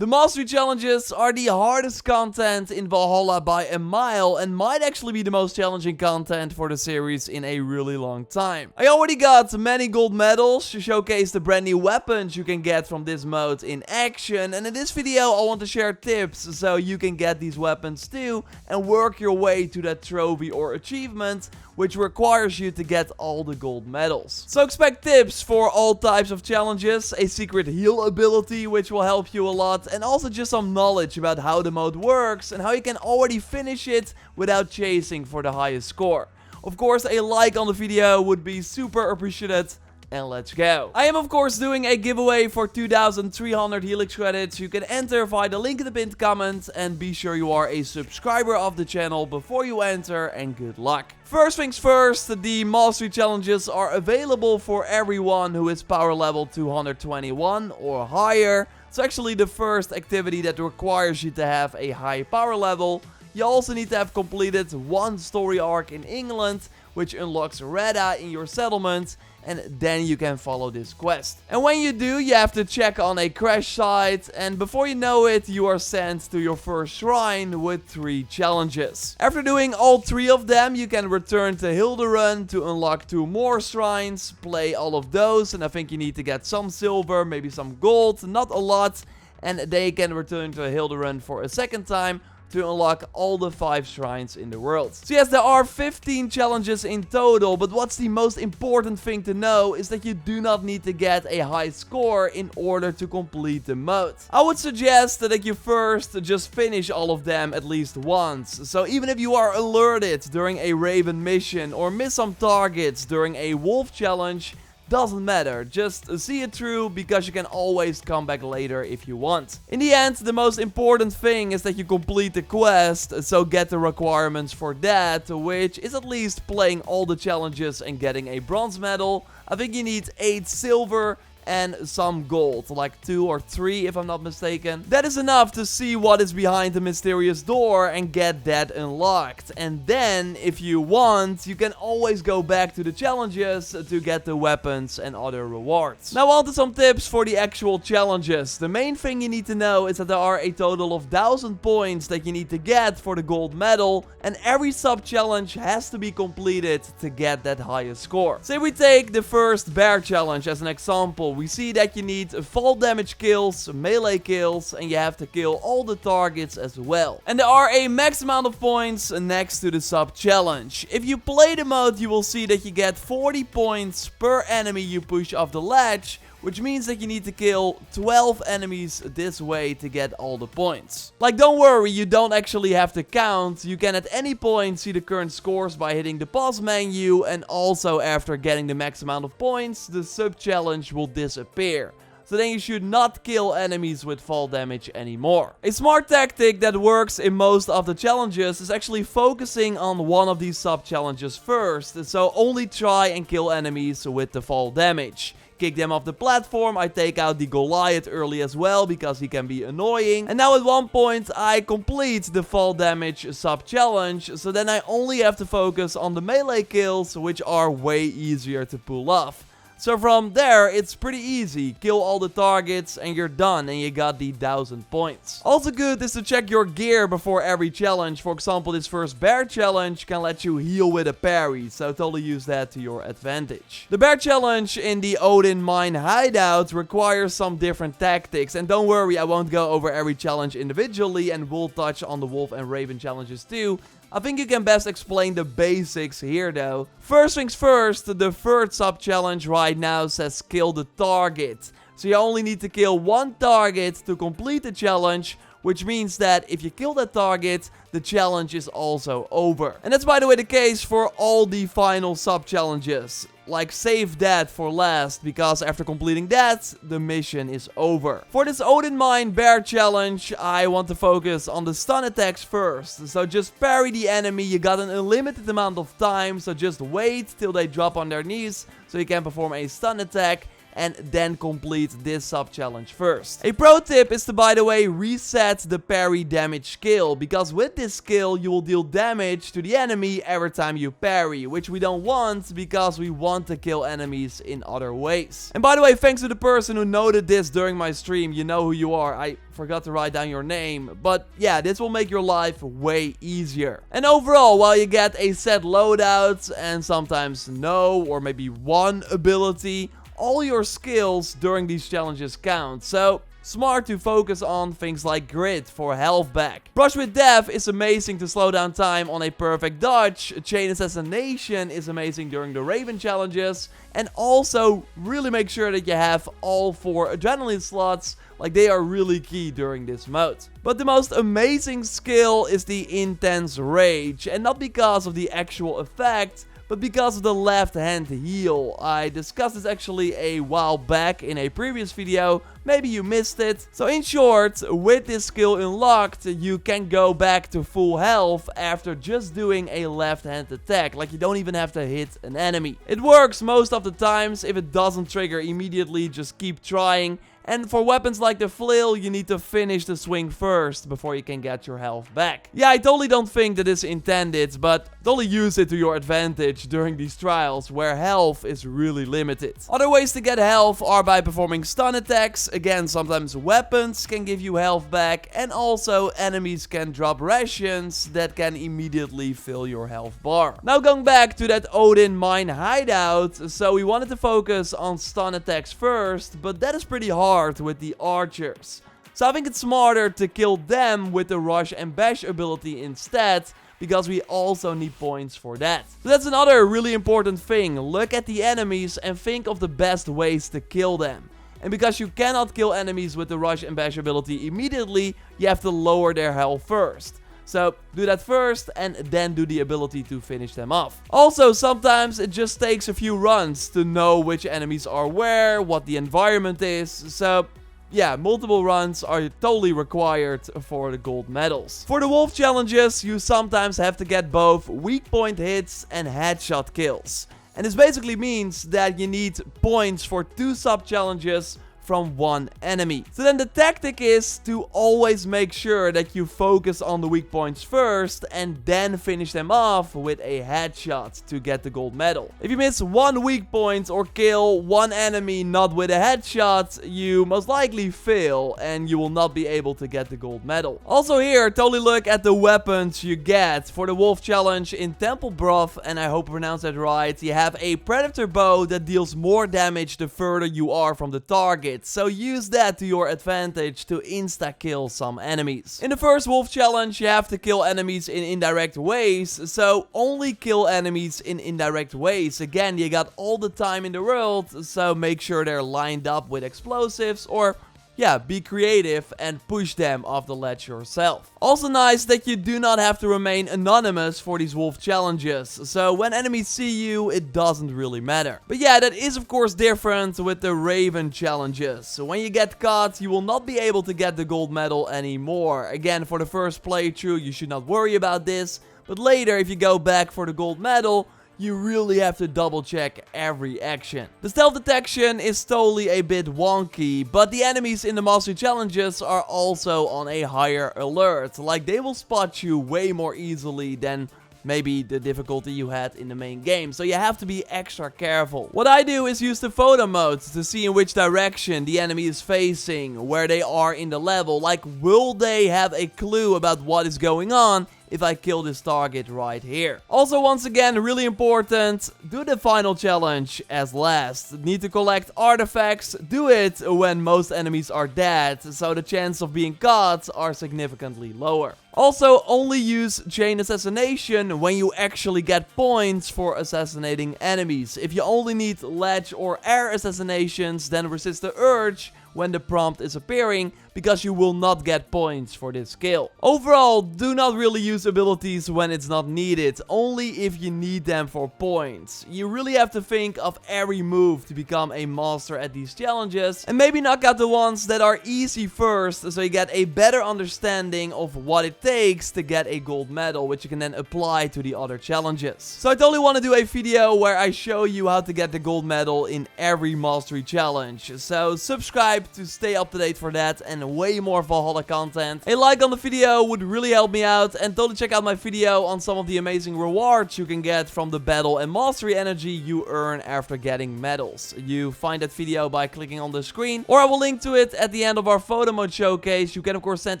The mastery challenges are the hardest content in Valhalla by a mile and might actually be the most challenging content for the series in a really long time. I already got many gold medals to showcase the brand new weapons you can get from this mode in action, and in this video I want to share tips so you can get these weapons too and work your way to that trophy or achievement, which requires you to get all the gold medals. So expect tips for all types of challenges, a secret heal ability which will help you a lot, and also just some knowledge about how the mode works and how you can already finish it without chasing for the highest score. Of course, a like on the video would be super appreciated. And let's go. I am of course doing a giveaway for 2,300 Helix credits. You can enter via the link in the pinned comment, and be sure you are a subscriber of the channel before you enter, and good luck. First things first, the mastery challenges are available for everyone who is power level 221 or higher. It's actually the first activity that requires you to have a high power level. You also need to have completed one story arc in England, which unlocks Reda in your settlement, and then you can follow this quest. And when you do, you have to check on a crash site, and before you know it, you are sent to your first shrine with 3 challenges. After doing all 3 of them, you can return to Hilderun to unlock 2 more shrines, play all of those, and I think you need to get some silver, maybe some gold, not a lot, and then you can return to Hilderun for a second time to unlock all the 5 shrines in the world. So yes, there are 15 challenges in total, but what's the most important thing to know is that you do not need to get a high score in order to complete the mode. I would suggest that you first just finish all of them at least once. So even if you are alerted during a Raven mission or miss some targets during a Wolf challenge, doesn't matter, just see it through, because you can always come back later if you want. In the end, the most important thing is that you complete the quest, so get the requirements for that, which is at least playing all the challenges and getting a bronze medal. I think you need 8 silver and some gold, like 2 or 3 if I'm not mistaken. That is enough to see what is behind the mysterious door and get that unlocked. And then, if you want, you can always go back to the challenges to get the weapons and other rewards. Now on to some tips for the actual challenges. The main thing you need to know is that there are a total of 1,000 points that you need to get for the gold medal, and every sub-challenge has to be completed to get that highest score. Say we take the first bear challenge as an example. We see that you need fall damage kills, melee kills, and you have to kill all the targets as well. And there are a max amount of points next to the sub challenge. If you play the mode, you will see that you get 40 points per enemy you push off the ledge, which means that you need to kill 12 enemies this way to get all the points. Like, don't worry, you don't actually have to count. You can at any point see the current scores by hitting the pause menu, and also after getting the max amount of points, the sub-challenge will disappear. So then you should not kill enemies with fall damage anymore. A smart tactic that works in most of the challenges is actually focusing on one of these sub-challenges first, so only try and kill enemies with the fall damage. Kick them off the platform. I take out the Goliath early as well, because he can be annoying. And now at one point I complete the fall damage sub-challenge, so then I only have to focus on the melee kills, which are way easier to pull off. So from there, it's pretty easy. Kill all the targets and you're done, and you got the 1,000 points. Also good is to check your gear before every challenge. For example, this first bear challenge can let you heal with a parry, so totally use that to your advantage. The bear challenge in the Odin Mine hideout requires some different tactics, and don't worry, I won't go over every challenge individually, and we'll touch on the Wolf and Raven challenges too. I think you can best explain the basics here though. First things first, the third sub-challenge right now says kill the target. So you only need to kill 1 target to complete the challenge, which means that if you kill that target, the challenge is also over. And that's, by the way, the case for all the final sub-challenges. Like, save that for last, because after completing that, the mission is over. For this Odin Mine Bear challenge, I want to focus on the stun attacks first. So just parry the enemy. You got an unlimited amount of time, so just wait till they drop on their knees so you can perform a stun attack. and then complete this sub-challenge first. A pro tip is to, by the way, reset the parry damage skill, because with this skill you will deal damage to the enemy every time you parry, which we don't want because we want to kill enemies in other ways. And by the way, thanks to the person who noted this during my stream, you know who you are. I forgot to write down your name, but yeah, this will make your life way easier. And overall, while you get a set loadout and sometimes no or maybe one ability, all your skills during these challenges count. So smart to focus on things like grit for health back. Brush with Death is amazing to slow down time on a perfect dodge. Chain Assassination is amazing during the Raven challenges. And also really make sure that you have all 4 adrenaline slots, like they are really key during this mode. But the most amazing skill is the Intense Rage, and not because of the actual effect, but because of the left hand heal. I discussed this actually a while back in a previous video, maybe you missed it. So in short, with this skill unlocked, you can go back to full health after just doing a left hand attack, like you don't even have to hit an enemy. It works most of the times. If it doesn't trigger immediately, just keep trying. And for weapons like the flail, you need to finish the swing first before you can get your health back. Yeah, I totally don't think that is intended, but totally use it to your advantage during these trials where health is really limited. Other ways to get health are by performing stun attacks. Again, sometimes weapons can give you health back, and also enemies can drop rations that can immediately fill your health bar. Now going back to that Odin mine hideout, so we wanted to focus on stun attacks first, but that is pretty hard with the archers. So I think it's smarter to kill them with the rush and bash ability instead, because we also need points for that. So that's another really important thing. Look at the enemies and think of the best ways to kill them. And because you cannot kill enemies with the rush and bash ability immediately, you have to lower their health first. So do that first and then do the ability to finish them off. Also, sometimes it just takes a few runs to know which enemies are where, what the environment is. So yeah, multiple runs are totally required for the gold medals. For the wolf challenges, you sometimes have to get both weak point hits and headshot kills. And this basically means that you need points for 2 sub-challenges from 1 enemy. So then the tactic is to always make sure that you focus on the weak points first and then finish them off with a headshot to get the gold medal. If you miss 1 weak point or kill 1 enemy not with a headshot, you most likely fail and you will not be able to get the gold medal. Also here, totally look at the weapons you get. For the wolf challenge in Temple Broth, and I hope I pronounced that right, you have a predator bow that deals more damage the further you are from the target. So use that to your advantage to insta-kill some enemies. In the first wolf challenge, you have to kill enemies in indirect ways. So only kill enemies in indirect ways. Again, you got all the time in the world, so make sure they're lined up with explosives, or yeah, be creative and push them off the ledge yourself. Also nice that you do not have to remain anonymous for these wolf challenges. So when enemies see you, it doesn't really matter. But yeah, that is of course different with the Raven challenges. So when you get caught, you will not be able to get the gold medal anymore. Again, for the first playthrough, you should not worry about this. But later, if you go back for the gold medal, you really have to double check every action. The stealth detection is totally a bit wonky, but the enemies in the mastery challenges are also on a higher alert. Like, they will spot you way more easily than maybe the difficulty you had in the main game, so you have to be extra careful. What I do is use the photo modes to see in which direction the enemy is facing, where they are in the level, like will they have a clue about what is going on if I kill this target right here. Also, once again, really important, do the final challenge as last. Need to collect artifacts, do it when most enemies are dead, so the chance of being caught are significantly lower. Also, only use chain assassination when you actually get points for assassinating enemies. If you only need ledge or air assassinations, then resist the urge, when the prompt is appearing, because you will not get points for this skill. Overall, do not really use abilities when it's not needed, only if you need them for points. You really have to think of every move to become a master at these challenges, and maybe knock out the ones that are easy first, so you get a better understanding of what it takes to get a gold medal, which you can then apply to the other challenges. So I totally want to do a video where I show you how to get the gold medal in every mastery challenge. So subscribe to stay up to date for that and way more Valhalla content. A like on the video would really help me out, and totally check out my video on some of the amazing rewards you can get from the battle and mastery energy you earn after getting medals. You find that video by clicking on the screen, or I will link to it at the end of our photo mode showcase. You can of course send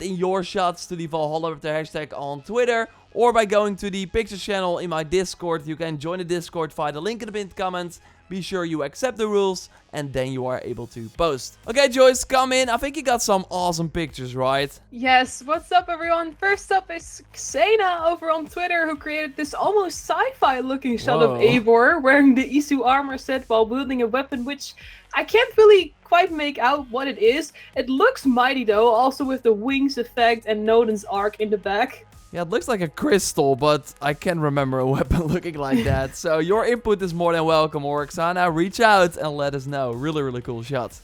in your shots to the Valhalla Raptor hashtag on Twitter, or by going to the pictures channel in my Discord. You can join the Discord via the link in the pinned comments. Be sure you accept the rules, and then you are able to post. Okay, Joyce, come in. I think you got some awesome pictures, right? Yes, what's up everyone? First up is Xena over on Twitter, who created this almost sci-fi looking shot of Eivor wearing the Isu armor set while wielding a weapon, which I can't really quite make out what it is. It looks mighty though, also with the wings effect and Nodon's arc in the back. Yeah, it looks like a crystal, but I can't remember a weapon looking like that. So your input is more than welcome, Oryxana. Reach out and let us know. Really, really cool shot.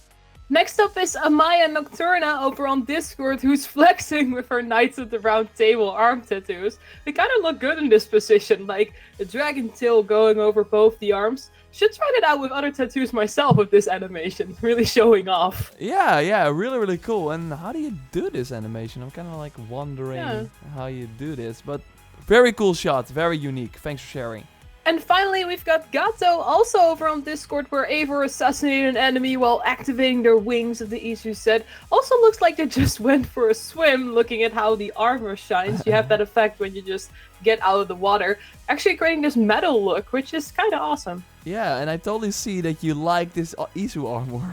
Next up is Amaya Nocturna over on Discord, who's flexing with her Knights of the Round Table arm tattoos. They kind of look good in this position, like a dragon tail going over both the arms. Should try it out with other tattoos myself with this animation, really showing off. Yeah, really, really cool. And how do you do this animation? I'm kind of like wondering how you do this, but very cool shot, very unique. Thanks for sharing. And finally, we've got Gato also over on Discord, where Eivor assassinated an enemy while activating their wings of the Isu set. Also looks like they just went for a swim, looking at how the armor shines. You have that effect when you just get out of the water. Actually creating this metal look, which is kind of awesome. Yeah, and I totally see that you like this Isu armor.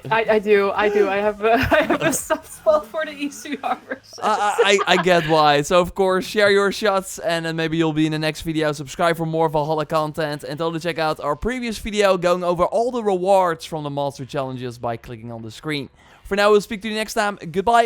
I do. I have a soft spot for the Isu armor. I get why. So of course, share your shots, and then maybe you'll be in the next video. Subscribe for more Valhalla content, and totally check out our previous video going over all the rewards from the mastery challenges by clicking on the screen. For now, we'll speak to you next time. Goodbye.